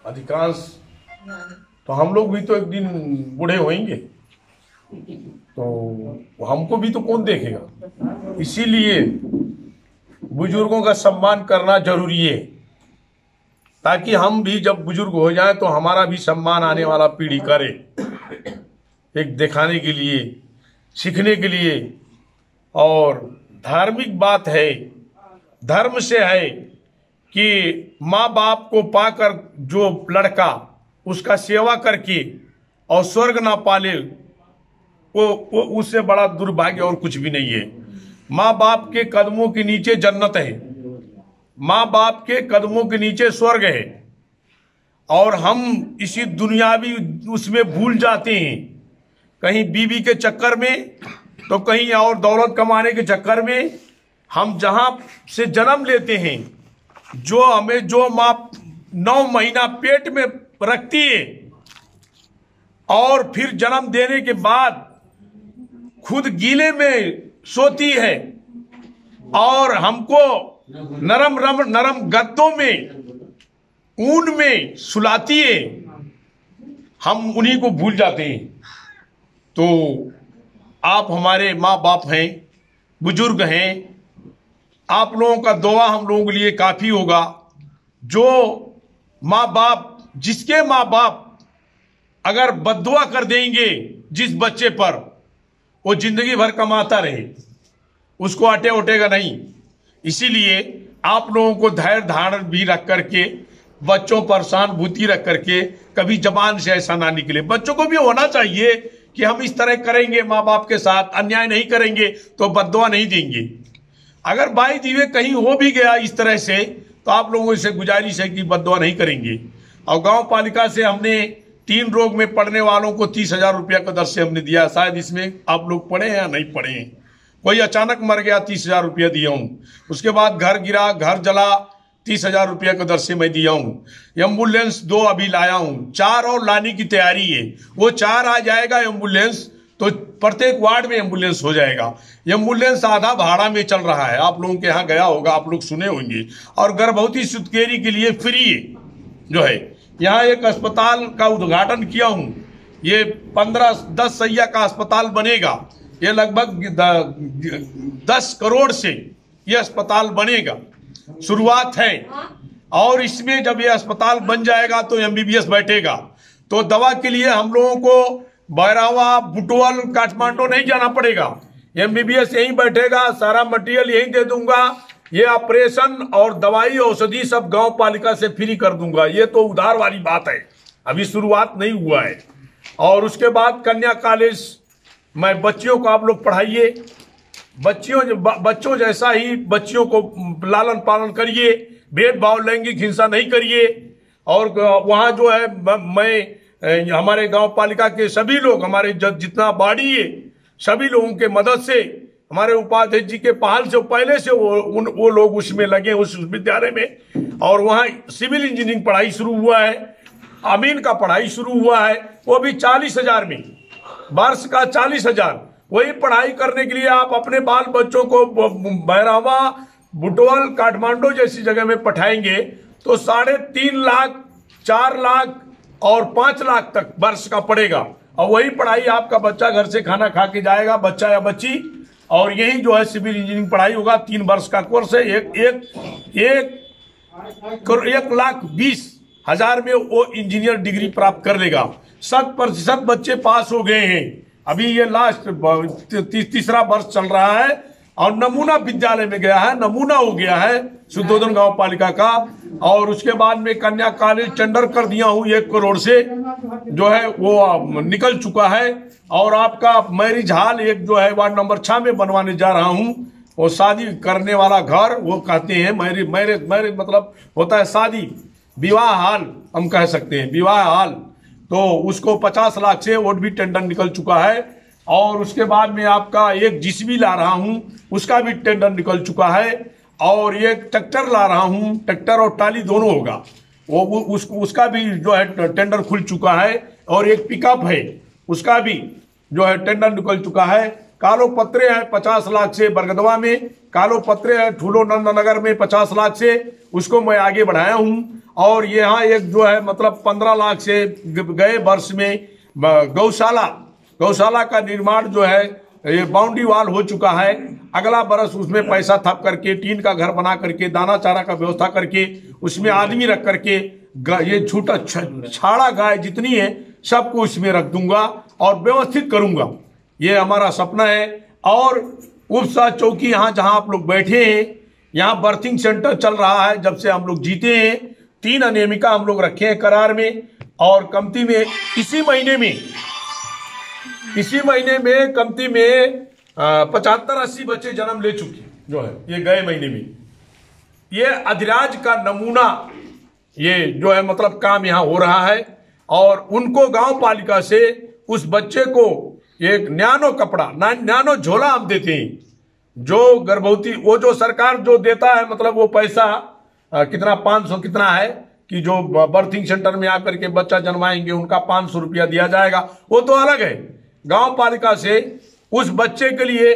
अधिकांश, तो हम लोग भी तो एक दिन बूढ़े होंगे, तो हमको भी तो कौन देखेगा। इसीलिए बुजुर्गों का सम्मान करना जरूरी है, ताकि हम भी जब बुजुर्ग हो जाए तो हमारा भी सम्मान आने वाला पीढ़ी करे। एक दिखाने के लिए, सीखने के लिए। और धार्मिक बात है, धर्म से है कि माँ बाप को पाकर जो लड़का उसका सेवा करके और स्वर्ग ना पाले, वो उससे बड़ा दुर्भाग्य और कुछ भी नहीं है। माँ बाप के कदमों के नीचे जन्नत है, माँ बाप के कदमों के नीचे स्वर्ग है। और हम इसी दुनियावी उसमें भूल जाते हैं, कहीं बीवी के चक्कर में तो कहीं और दौलत कमाने के चक्कर में। हम जहां से जन्म लेते हैं, जो हमें जो माँ 9 महीना पेट में रखती है और फिर जन्म देने के बाद खुद गीले में सोती है और हमको नरम गद्दों में, ऊन में सुलाती है, हम उन्हीं को भूल जाते हैं। तो आप हमारे माँ बाप हैं, बुजुर्ग हैं, आप लोगों का दुआ हम लोगों के लिए काफी होगा। जो माँ बाप, जिसके माँ बाप अगर बद्दुआ कर देंगे जिस बच्चे पर, वो जिंदगी भर कमाता रहे, उसको अटे उठेगा नहीं। इसीलिए आप लोगों को धैर्य धारण भी रख करके, बच्चों पर सहानुभूति रख करके, कभी जबान से ऐसा ना निकले। बच्चों को भी होना चाहिए कि हम इस तरह करेंगे, माँ बाप के साथ अन्याय नहीं करेंगे तो बद्दुआ नहीं देंगे। अगर बाई दीवे कहीं हो भी गया इस तरह से, तो आप लोगों से गुजारिश है कि बद्दुआ नहीं करेंगे। और गांव पालिका से हमने 3 रोग में पढ़ने वालों को 30,000 रुपया का दर से हमने दिया। शायद इसमें आप लोग पढ़े हैं या नहीं पढ़े हैं। कोई अचानक मर गया, 30,000 रुपया दिया हूं। उसके बाद घर गिरा, घर जला, 30,000 रुपया का दर से मैं दिया हूं। एम्बुलेंस 2 अभी लाया हूं, 4 और लाने की तैयारी है। वो 4 आ जाएगा एम्बुलेंस, तो प्रत्येक वार्ड में एम्बुलेंस हो जाएगा। एम्बुलेंस आधा भाड़ा में चल रहा है, आप लोगों के यहाँ गया होगा, आप लोग सुने होंगे। और गर्भवती सुतकेरी के लिए फ्री जो है। यहाँ एक अस्पताल का उद्घाटन किया हूं, ये 15-10 सैया का अस्पताल बनेगा। ये लगभग 10 करोड़ से ये अस्पताल बनेगा, शुरुआत है। और इसमें जब ये अस्पताल बन जाएगा तो एमबीबीएस बैठेगा। तो दवा के लिए हम लोगों को बैरावा, बुटवल, काठमांडू नहीं जाना पड़ेगा। एमबीबीएस यहीं बैठेगा, सारा मटेरियल यहीं दे दूंगा। ये ऑपरेशन और दवाई औषधि सब गांव पालिका से फ्री कर दूंगा। ये तो उधार वाली बात है, अभी शुरुआत नहीं हुआ है। और उसके बाद कन्या कॉलेज में बच्चियों को आप लोग पढ़ाइए, बच्चों जैसा ही बच्चियों को लालन पालन करिए, भेदभाव लैंगिक हिंसा नहीं करिए। और वहाँ जो है, मैं हमारे गांव पालिका के सभी लोग, हमारे जितना बाड़ी है, सभी लोगों के मदद से, हमारे उपाध्यक्ष जी के पहल से पहले से वो लोग उसमें लगे, उस विद्यालय में। और वहाँ सिविल इंजीनियरिंग पढ़ाई शुरू हुआ है, अमीन का पढ़ाई शुरू हुआ है, वो भी 40,000 में, वर्ष का 40,000। वही पढ़ाई करने के लिए आप अपने बाल बच्चों को बैरावा, बुटवल, काठमांडू जैसी जगह में पठाएंगे तो 3.5 लाख, 4 लाख और 5 लाख तक वर्ष का पड़ेगा। और वही पढ़ाई आपका बच्चा घर से खाना खा के जाएगा, बच्चा या बच्ची। और यही जो है सिविल इंजीनियरिंग पढ़ाई होगा, 3 वर्ष का कोर्स है। 1,20,000 में वो इंजीनियर डिग्री प्राप्त कर लेगा। 100% बच्चे पास हो गए हैं। अभी ये लास्ट तीसरा वर्ष चल रहा है और नमूना विद्यालय में गया है, नमूना हो गया है शुद्धोदन गांव पालिका का। और उसके बाद में कन्या कॉलेज टेंडर कर दिया हूं, 1 करोड़ से जो है वो निकल चुका है। और आपका मैरिज हॉल एक जो है वार्ड नंबर 6 में बनवाने जा रहा हूं। वो शादी करने वाला घर, वो कहते हैं मैरिज मतलब होता है शादी, विवाह हॉल हम कह सकते हैं, विवाह हॉल। तो उसको 50 लाख से वो भी टेंडर निकल चुका है। और उसके बाद में आपका एक जीसीबी ला रहा हूं, उसका भी टेंडर निकल चुका है। और ये ट्रैक्टर ला रहा हूं, ट्रैक्टर और टाली दोनों होगा, वो उसका भी जो है टेंडर खुल चुका है। और एक पिकअप है, उसका भी जो है टेंडर निकल चुका है। कालो पत्रे है 50 लाख से, बरगदवा में कालो पत्रे है, ठूलो नंदनगर में 50 लाख से, उसको मैं आगे बढ़ाया हूं। और यहाँ एक जो है मतलब 15 लाख से गए वर्ष में गौशाला का निर्माण जो है, ये बाउंड्री वाल हो चुका है। अगला बरस उसमें पैसा थप करके टीन का घर बना करके दाना चारा का व्यवस्था करके उसमें आदमी रख करके ये छोटा छाड़ा गाय जितनी है सबको उसमें रख दूंगा और व्यवस्थित करूंगा। ये हमारा सपना है। और उपसा चौकी यहाँ जहाँ आप लोग बैठे हैं, यहाँ बर्थिंग सेंटर चल रहा है जब से हम लोग जीते हैं। 3 अनियमिका हम लोग रखे हैं करार में, और कमती में इसी महीने में कमती में 75-80 बच्चे जन्म ले चुके जो है ये गए महीने में। ये अधिराज का नमूना ये जो है मतलब काम यहाँ हो रहा है। और उनको गांव पालिका से उस बच्चे को एक न्यानो कपड़ा न्यानो झोला हम देते हैं। जो गर्भवती वो जो सरकार जो देता है मतलब वो पैसा कितना 500 कितना है कि जो बर्थिंग सेंटर में आकर के बच्चा जन्माएंगे उनका 500 रुपया दिया जाएगा, वो तो अलग है। गांव पालिका से उस बच्चे के लिए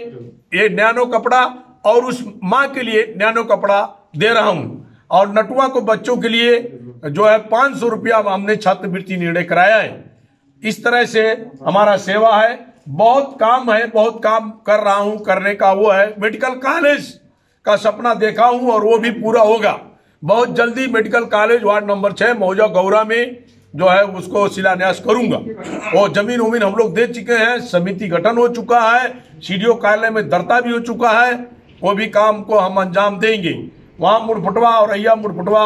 ये नैनो कपड़ा और उस माँ के लिए नैनो कपड़ा दे रहा हूं। और नटुआ को बच्चों के लिए जो है 500 रुपया हमने छात्रवृत्ति निर्णय कराया है। इस तरह से हमारा सेवा है, बहुत काम है, बहुत काम कर रहा हूं। करने का वो है मेडिकल कॉलेज का सपना देखा हूं और वो भी पूरा होगा बहुत जल्दी। मेडिकल कॉलेज वार्ड नंबर 6 मौजा गौरा में जो है उसको शिलान्यास करूंगा। और जमीन उमीन हम लोग दे चुके हैं, समिति गठन हो चुका है, सीडीओ कार्यालय में दर्ता भी हो चुका है, वो भी काम को हम अंजाम देंगे। वहां मुड़फुटवा और अहिया मुड़फुटवा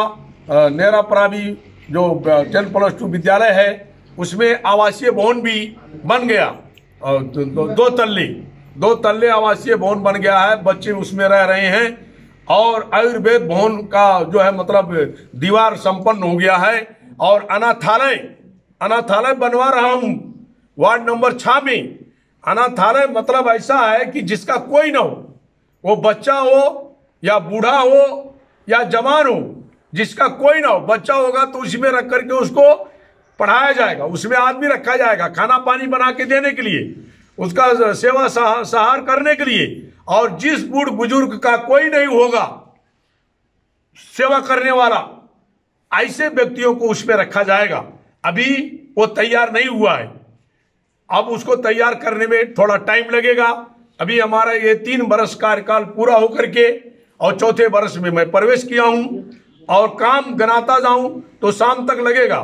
नेरापरावी जो 10+2 विद्यालय है उसमें आवासीय भवन भी बन गया। 2 तल्ले आवासीय भवन बन गया है, बच्चे उसमें रह रहे हैं। और आयुर्वेद भवन का जो है मतलब दीवार संपन्न हो गया है। और अनाथालय बनवा रहा हूं वार्ड नंबर 6 में। अनाथालय मतलब ऐसा है कि जिसका कोई ना हो, वो बच्चा हो या बूढ़ा हो या जवान हो, जिसका कोई ना हो, बच्चा होगा तो उसमें रख करके उसको पढ़ाया जाएगा, उसमें आदमी रखा जाएगा खाना पानी बना के देने के लिए, उसका सेवा सहार करने के लिए। और जिस बूढ़ बुजुर्ग का कोई नहीं होगा सेवा करने वाला, ऐसे व्यक्तियों को उसमें रखा जाएगा। अभी वो तैयार नहीं हुआ है, अब उसको तैयार करने में थोड़ा टाइम लगेगा। अभी हमारा ये 3 वर्ष कार्यकाल पूरा होकर के और 4थे वर्ष में मैं प्रवेश किया हूं और काम गनाता जाऊं तो शाम तक लगेगा।